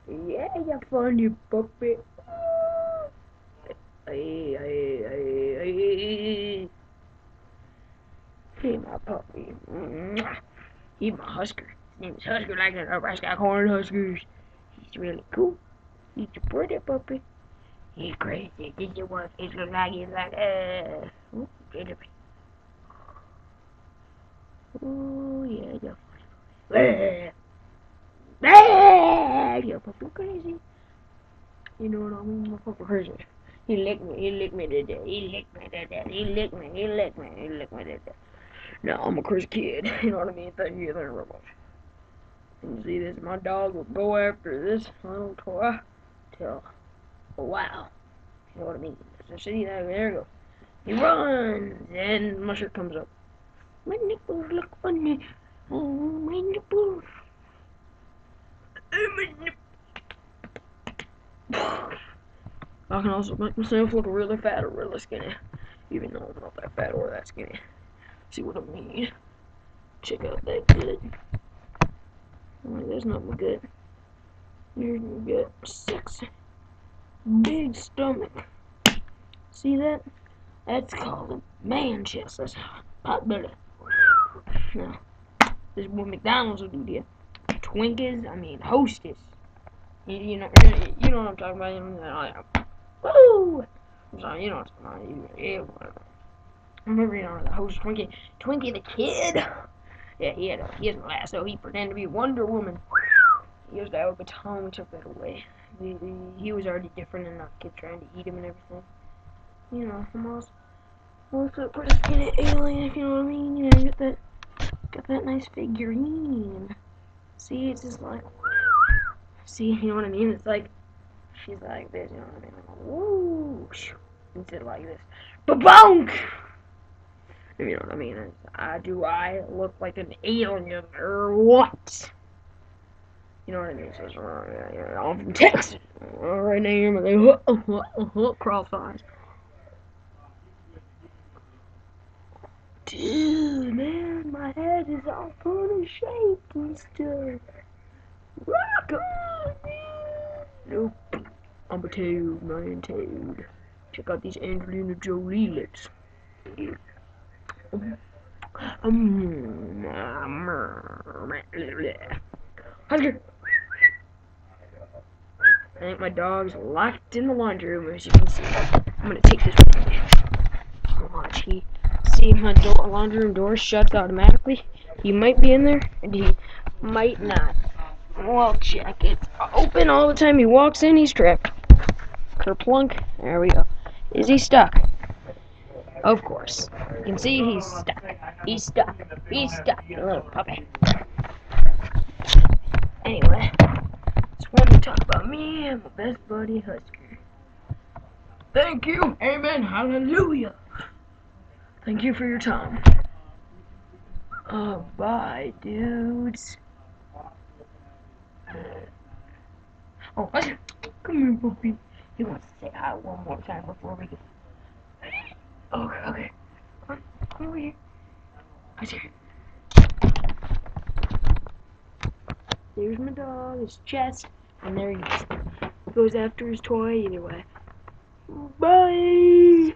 Yeah, you funny puppy. Hey, hey, hey, hey. Hey, my puppy. Mwah. He's my Husker. His name is Husker, like the Nebraska Corn Huskers. He's really cool. He's a pretty puppy. He's crazy. Did you want his look like he's like, ooh, ooh, yeah, you're funny. You're puppy crazy. You know what I mean? My puppy crazy. He licked me. He licked me to death. He licked me to death. He licked me. He licked me. He licked me to death. Now I'm a crazy kid. You know what I mean? Thank you very much. You see this? My dog will go after this little toy till a while. You know what I mean? So see that? There it goes. He runs, and my shirt comes up. My nipples look funny. Oh, my nipples. Oh, my nipples. I can also make myself look really fat or really skinny, even though I'm not that fat or that skinny. See what I mean? Check out that good. Alright, that's not my gut. Here's my gut. Sexy. Big stomach. See that? That's called a man chest. That's pot belly. Now, this is what McDonald's will do to you. Twinkies, I mean Hostess. You know what I'm talking about. Woo! I'm sorry, you know what I'm talking about. Yeah, whatever. I remember, the host Twinkie the Kid. Yeah, he had a lasso. He pretended to be Wonder Woman. He used to have a baton. We took that away. He was already different enough. Kid trying to eat him and everything. You know, almost a pretty skinny alien, if you know what I mean. You know, got that nice figurine. See, it's just like, see, you know what I mean? It's like, she's like this, you know what I mean? Like, woo! Instead like this. Ba-bonk! If you know what I mean. Do I look like an alien or what? You know what I mean? So, I'm from Texas. Alright, name cross eyes. Dude, man, my head is all funny shaped and stuff. Rock on, man. Nope. I'm a toad, man, toad. Check out these Angelina Jolie lips. Husker. I think my dog's locked in the laundry room, as you can see. I'm gonna take this with me. Watch, see my laundry room door shuts automatically. He might be in there, and he might not. Well, check. It's open all the time. He walks in, he's trapped. Kerplunk. There we go. Is he stuck? Of course. You can see he's stuck. He's stuck. He's stuck. Little puppy. Anyway, just wanted to talk about me and my best buddy Husker. Thank you. Amen. Hallelujah. Thank you for your time. Bye, dudes. Oh, Husker. Come here, puppy. He wants to say hi one more time before we go. Okay. Come over here. Husker. There's my dog, his chest, and there he is. Goes after his toy either way. Bye!